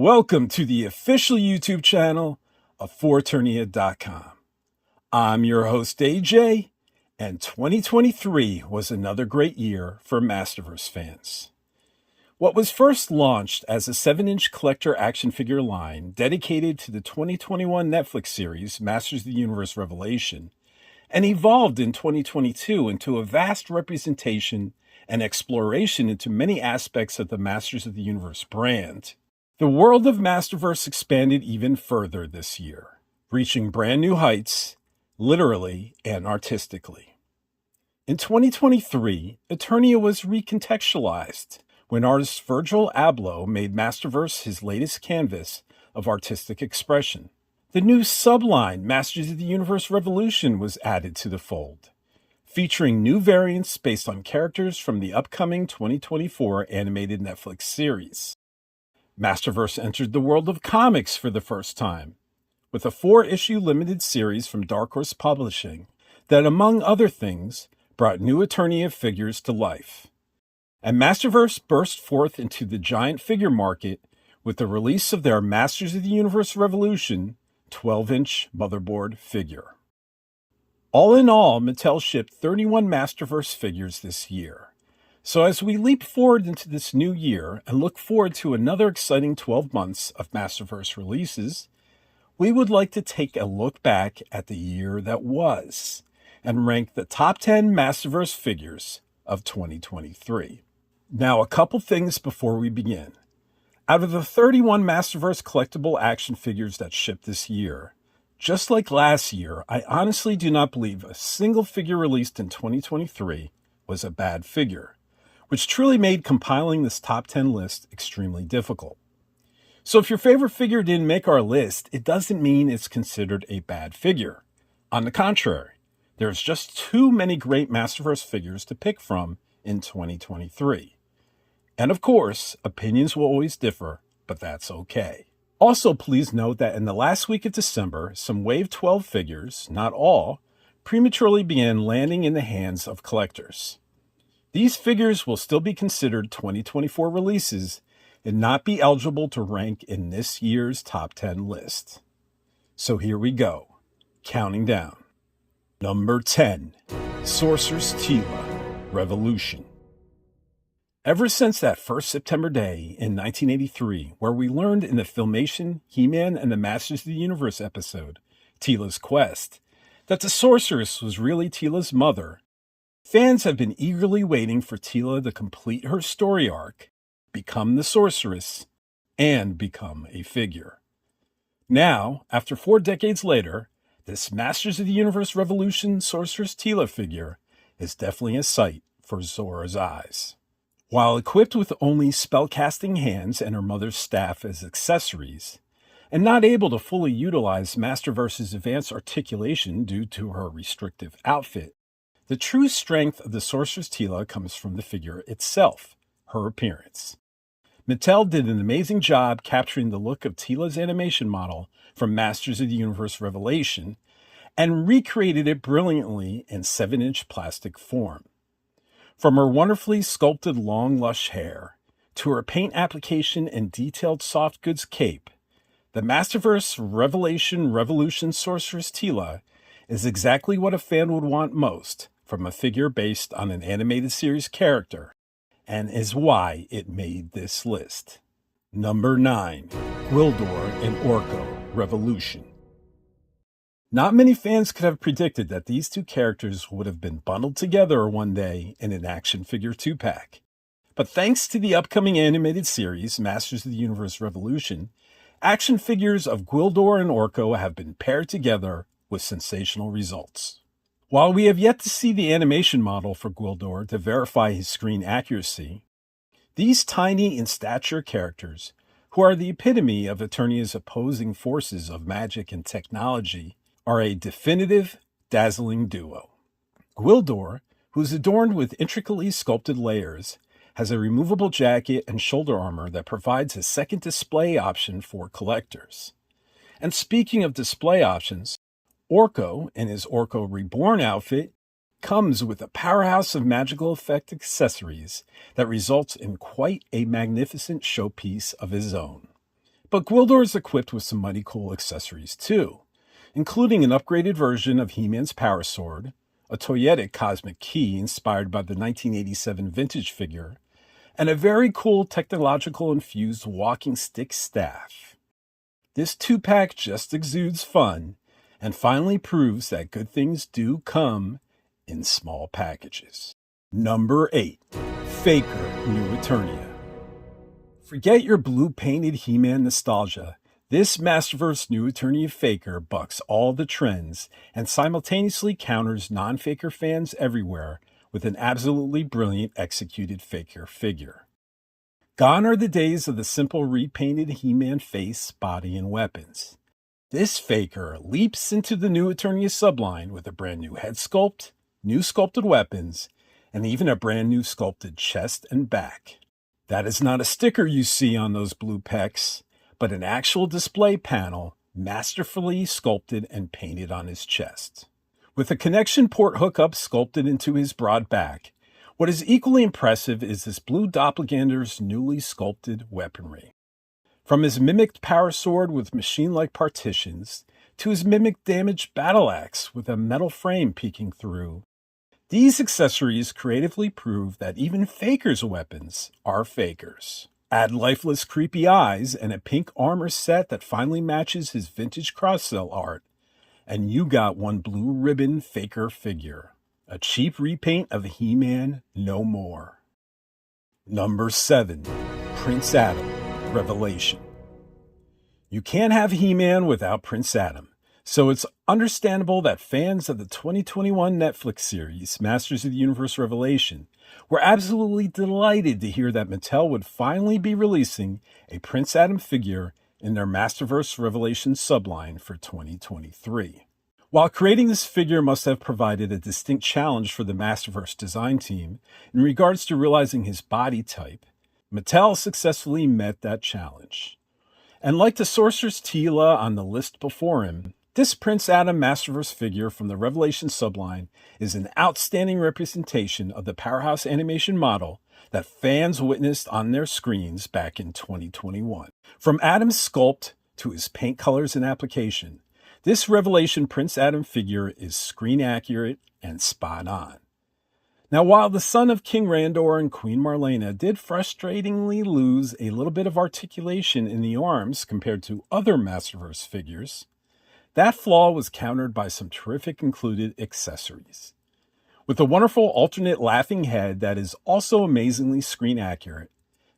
Welcome to the official YouTube channel of Eternia.com. I'm your host AJ, and 2023 was another great year for Masterverse fans. What was first launched as a 7-inch collector action figure line dedicated to the 2021 Netflix series Masters of the Universe Revelation, and evolved in 2022 into a vast representation and exploration into many aspects of the Masters of the Universe brand. The world of Masterverse expanded even further this year, reaching brand new heights, literally and artistically. In 2023, Eternia was recontextualized when artist Virgil Abloh made Masterverse his latest canvas of artistic expression. The new subline Masters of the Universe Revolution was added to the fold, featuring new variants based on characters from the upcoming 2024 animated Netflix series. Masterverse entered the world of comics for the first time, with a 4-issue limited series from Dark Horse Publishing that, among other things, brought new Eternia figures to life. And Masterverse burst forth into the giant figure market with the release of their Masters of the Universe Revolution 12-inch motherboard figure. All in all, Mattel shipped 31 Masterverse figures this year. So as we leap forward into this new year and look forward to another exciting 12 months of Masterverse releases, we would like to take a look back at the year that was and rank the top 10 Masterverse figures of 2023. Now, a couple things before we begin. Out of the 31 Masterverse collectible action figures that shipped this year, just like last year, I honestly do not believe a single figure released in 2023 was a bad figure, which truly made compiling this top 10 list extremely difficult. So if your favorite figure didn't make our list, it doesn't mean it's considered a bad figure. On the contrary, there's just too many great Masterverse figures to pick from in 2023. And of course, opinions will always differ, but that's okay. Also, please note that in the last week of December, some Wave 12 figures, not all, prematurely began landing in the hands of collectors. These figures will still be considered 2024 releases and not be eligible to rank in this year's top 10 list. So here we go, counting down. Number 10, Sorcerers Tila, Revolution. Ever since that first September day in 1983, where we learned in the Filmation He-Man and the Masters of the Universe episode, Tila's Quest, that the Sorceress was really Tila's mother, fans have been eagerly waiting for Tila to complete her story arc, become the Sorceress, and become a figure. Now, after 4 decades later, this Masters of the Universe Revolution Sorcerers Tila figure is definitely a sight for Zora's eyes. While equipped with only spellcasting hands and her mother's staff as accessories, and not able to fully utilize Masterverse's advanced articulation due to her restrictive outfit, the true strength of the Sorcerers Tila comes from the figure itself, her appearance. Mattel did an amazing job capturing the look of Tila's animation model from Masters of the Universe Revelation and recreated it brilliantly in 7-inch plastic form. From her wonderfully sculpted long, lush hair to her paint application and detailed soft goods cape, the Masterverse Revolution Sorcerers Tila is exactly what a fan would want most from a figure based on an animated series character, and is why it made this list. Number 9, Gwildor and Orco, Revolution. Not many fans could have predicted that these two characters would have been bundled together one day in an action figure 2-pack. But thanks to the upcoming animated series, Masters of the Universe Revolution, action figures of Gwildor and Orco have been paired together with sensational results. While we have yet to see the animation model for Gwildor to verify his screen accuracy, these tiny in stature characters, who are the epitome of Eternia's opposing forces of magic and technology, are a definitive, dazzling duo. Gwildor, who is adorned with intricately sculpted layers, has a removable jacket and shoulder armor that provides a second display option for collectors. And speaking of display options, Orco, in his Orco Reborn outfit, comes with a powerhouse of magical effect accessories that results in quite a magnificent showpiece of his own. But Gwildor is equipped with some mighty cool accessories too, including an upgraded version of He-Man's Power Sword, a toyetic cosmic key inspired by the 1987 vintage figure, and a very cool technological infused walking stick staff. This 2-pack just exudes fun and finally proves that good things do come in small packages. Number 8. Faker New Eternia. Forget your blue painted He-Man nostalgia. This Masterverse New Eternia Faker bucks all the trends and simultaneously counters non-Faker fans everywhere with an absolutely brilliant executed Faker figure. Gone are the days of the simple repainted He-Man face, body, and weapons. This Faker leaps into the New Eternia subline with a brand new head sculpt, new sculpted weapons, and even a brand new sculpted chest and back. That is not a sticker you see on those blue pecs, but an actual display panel masterfully sculpted and painted on his chest. With a connection port hookup sculpted into his broad back, what is equally impressive is this blue doppelganger's newly sculpted weaponry. From his mimicked power sword with machine-like partitions, to his mimicked damaged battle axe with a metal frame peeking through, these accessories creatively prove that even Faker's weapons are Fakers. Add lifeless creepy eyes and a pink armor set that finally matches his vintage cross-sell art, and you got one blue ribbon Faker figure. A cheap repaint of He-Man no more. Number 7. Prince Adam Revelation. You can't have He-Man without Prince Adam, so it's understandable that fans of the 2021 Netflix series Masters of the Universe Revelation were absolutely delighted to hear that Mattel would finally be releasing a Prince Adam figure in their Masterverse Revelation subline for 2023. While creating this figure must have provided a distinct challenge for the Masterverse design team in regards to realizing his body type, Mattel successfully met that challenge. And like the Sorcerers Tila on the list before him, this Prince Adam Masterverse figure from the Revelation subline is an outstanding representation of the powerhouse animation model that fans witnessed on their screens back in 2021. From Adam's sculpt to his paint colors and application, this Revelation Prince Adam figure is screen accurate and spot on. Now, while the son of King Randor and Queen Marlena did frustratingly lose a little bit of articulation in the arms compared to other Masterverse figures, that flaw was countered by some terrific included accessories. With a wonderful alternate laughing head that is also amazingly screen accurate,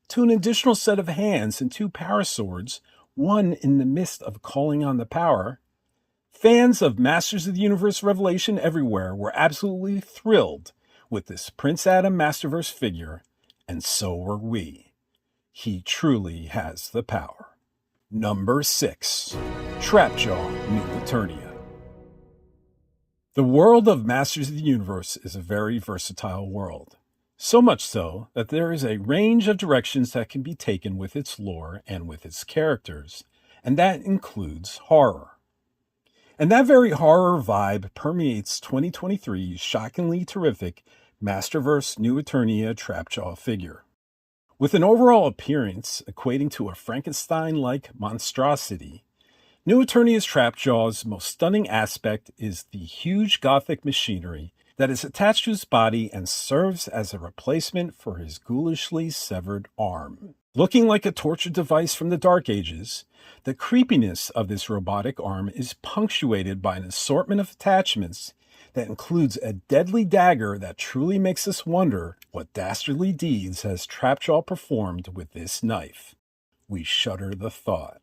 to an additional set of hands and 2 power swords, one in the midst of calling on the power, fans of Masters of the Universe Revelation everywhere were absolutely thrilled with this Prince Adam Masterverse figure, and so were we. He truly has the power. Number 6. Trapjaw New Eternia. The world of Masters of the Universe is a very versatile world. So much so that there is a range of directions that can be taken with its lore and with its characters, and that includes horror. And that very horror vibe permeates 2023's shockingly terrific Masterverse New Eternia Trapjaw figure. With an overall appearance equating to a Frankenstein-like monstrosity, New Eternia's Trapjaw's most stunning aspect is the huge gothic machinery that is attached to his body and serves as a replacement for his ghoulishly severed arm. Looking like a torture device from the Dark Ages, the creepiness of this robotic arm is punctuated by an assortment of attachments that includes a deadly dagger that truly makes us wonder what dastardly deeds has Trapjaw performed with this knife. We shudder the thought.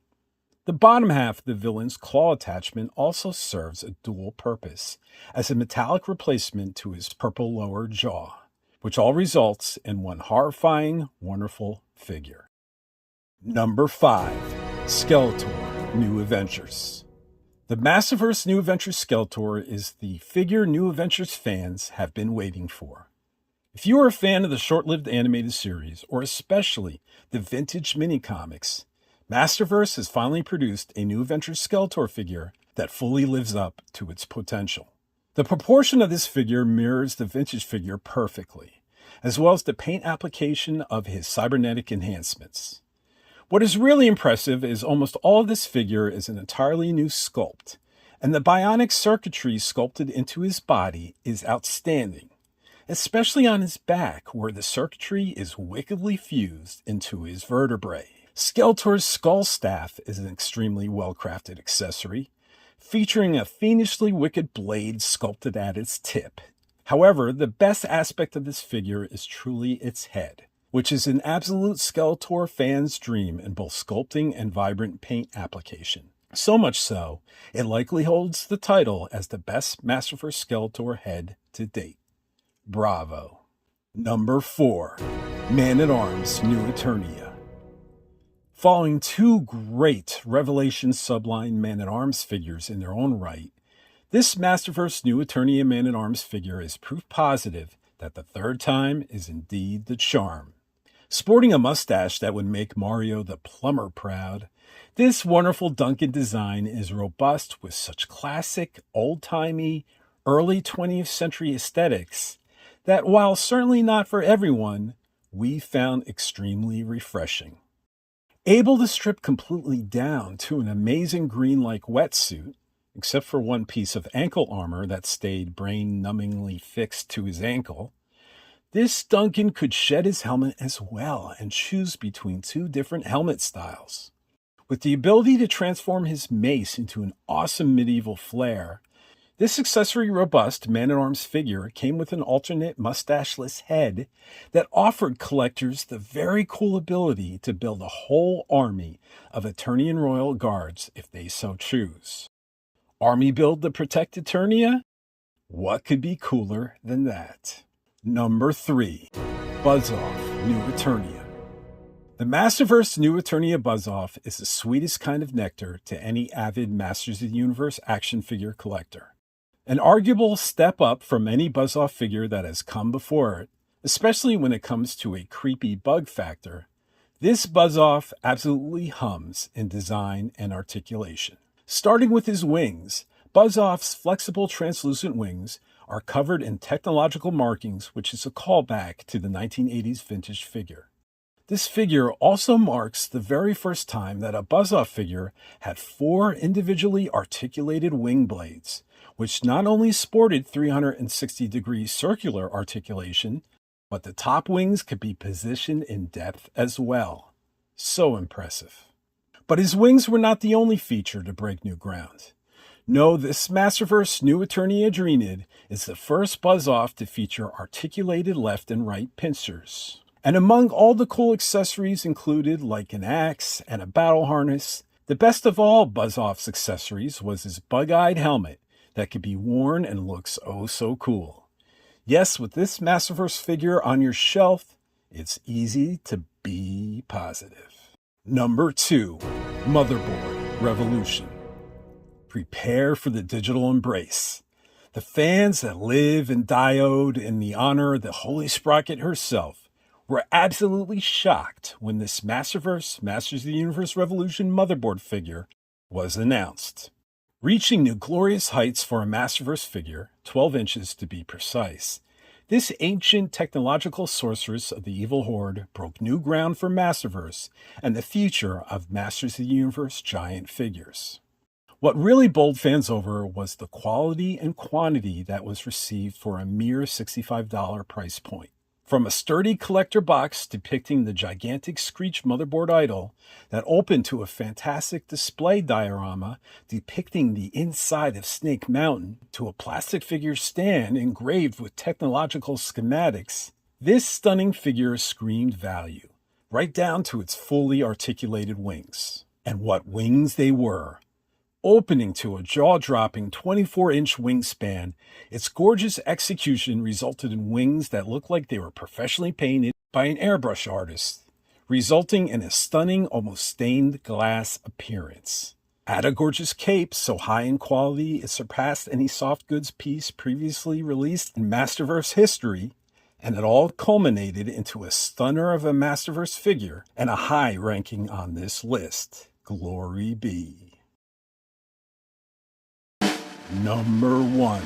The bottom half of the villain's claw attachment also serves a dual purpose as a metallic replacement to his purple lower jaw, which all results in one horrifying, wonderful figure. Number 5. Skeletor New Adventures. The Masterverse New Adventures Skeletor is the figure New Adventures fans have been waiting for. If you are a fan of the short-lived animated series, or especially the vintage mini-comics, Masterverse has finally produced a New Adventures Skeletor figure that fully lives up to its potential. The proportion of this figure mirrors the vintage figure perfectly, as well as the paint application of his cybernetic enhancements. What is really impressive is almost all of this figure is an entirely new sculpt, and the bionic circuitry sculpted into his body is outstanding, especially on his back where the circuitry is wickedly fused into his vertebrae. Skeletor's skull staff is an extremely well-crafted accessory, featuring a fiendishly wicked blade sculpted at its tip. However, the best aspect of this figure is truly its head, which is an absolute Skeletor fan's dream in both sculpting and vibrant paint application. So much so, it likely holds the title as the best Masterverse Skeletor head to date. Bravo. Number 4. Man-at-Arms New Eternia. Following two great Revelation Subline Man-at-Arms figures in their own right, this Masterverse New Eternia Man-at-Arms figure is proof positive that the third time is indeed the charm. Sporting a mustache that would make Mario the plumber proud, this wonderful Duncan design is robust with such classic, old-timey, early 20th century aesthetics that, while certainly not for everyone, we found extremely refreshing. Able to strip completely down to an amazing green-like wetsuit, except for one piece of ankle armor that stayed brain-numbingly fixed to his ankle, this Duncan could shed his helmet as well and choose between two different helmet styles. With the ability to transform his mace into an awesome medieval flare, this accessory robust Man-at-Arms figure came with an alternate mustacheless head that offered collectors the very cool ability to build a whole army of Eternian Royal Guards if they so choose. Army build to protect Eternia? What could be cooler than that? Number 3. Buzz-Off New Eternia. The Masterverse New Eternia Buzz-Off is the sweetest kind of nectar to any avid Masters of the Universe action figure collector. An arguable step up from any Buzz-Off figure that has come before it, especially when it comes to a creepy bug factor, this Buzz-Off absolutely hums in design and articulation. Starting with his wings, Buzz-Off's flexible translucent wings are covered in technological markings, which is a callback to the 1980s vintage figure. This figure also marks the very first time that a Buzz-Off figure had 4 individually articulated wing blades, which not only sported 360-degree circular articulation, but the top wings could be positioned in depth as well. So impressive. But his wings were not the only feature to break new ground. No, this Masterverse New Eternia Adrenid is the first Buzz-Off to feature articulated left and right pincers. And among all the cool accessories included, like an axe and a battle harness, the best of all Buzz-Off's accessories was his bug-eyed helmet that could be worn and looks oh so cool. Yes, with this Masterverse figure on your shelf, it's easy to be positive. Number 2. Motherboard Revolution. Prepare for the digital embrace. The fans that live and diode in the honor of the Holy Sprocket herself were absolutely shocked when this Masterverse Masters of the Universe Revolution motherboard figure was announced. Reaching new glorious heights for a Masterverse figure, 12 inches to be precise, this ancient technological sorceress of the evil horde broke new ground for Masterverse and the future of Masters of the Universe giant figures. What really bowled fans over was the quality and quantity that was received for a mere $65 price point. From a sturdy collector box depicting the gigantic Screech motherboard idol that opened to a fantastic display diorama depicting the inside of Snake Mountain to a plastic figure stand engraved with technological schematics, this stunning figure screamed value, right down to its fully articulated wings. And what wings they were! Opening to a jaw-dropping 24-inch wingspan, its gorgeous execution resulted in wings that looked like they were professionally painted by an airbrush artist, resulting in a stunning, almost stained glass appearance. Add a gorgeous cape so high in quality it surpassed any soft goods piece previously released in Masterverse history, and it all culminated into a stunner of a Masterverse figure and a high ranking on this list. Glory be. Number 1.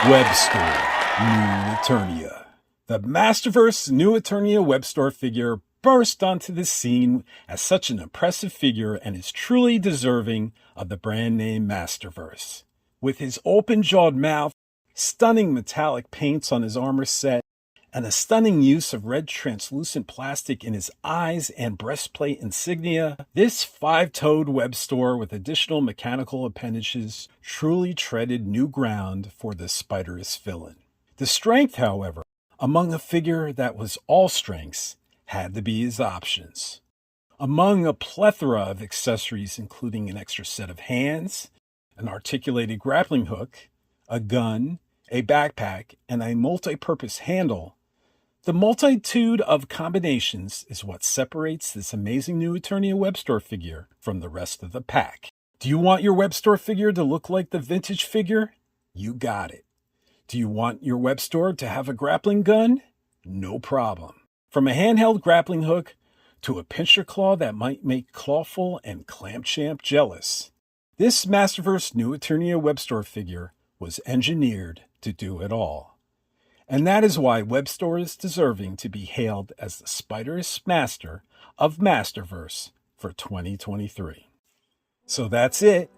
Webstore New Eternia. The Masterverse New Eternia Webstore figure burst onto the scene as such an impressive figure and is truly deserving of the brand name Masterverse. With his open-jawed mouth, stunning metallic paints on his armor set, and a stunning use of red translucent plastic in his eyes and breastplate insignia, this five-toed Webstore with additional mechanical appendages truly treaded new ground for the spiderous villain. The strength, however, among a figure that was all strengths, had to be his options. Among a plethora of accessories including an extra set of hands, an articulated grappling hook, a gun, a backpack, and a multi-purpose handle, the multitude of combinations is what separates this amazing new Eternia Webstore figure from the rest of the pack. Do you want your Webstore figure to look like the vintage figure? You got it. Do you want your Webstore to have a grappling gun? No problem. From a handheld grappling hook to a pincher claw that might make Clawful and Clamchamp jealous, this Masterverse new Eternia Webstore figure was engineered to do it all. And that is why Webstore is deserving to be hailed as the spiderous master of Masterverse for 2023. So that's it.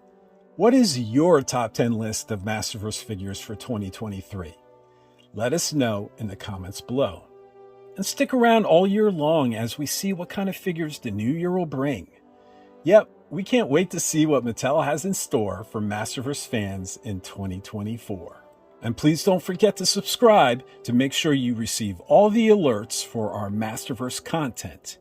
What is your top 10 list of Masterverse figures for 2023? Let us know in the comments below. And stick around all year long as we see what kind of figures the new year will bring. Yep, we can't wait to see what Mattel has in store for Masterverse fans in 2024. And please don't forget to subscribe to make sure you receive all the alerts for our Masterverse content.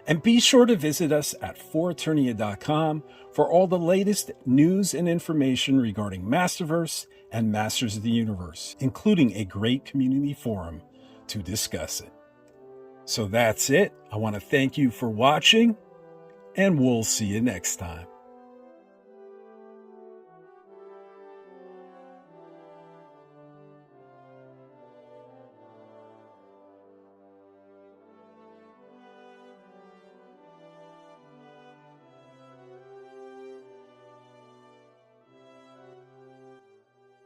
And be sure to visit us at foreternia.com for all the latest news and information regarding Masterverse and Masters of the Universe, including a great community forum to discuss it. So that's it. I want to thank you for watching, and we'll see you next time.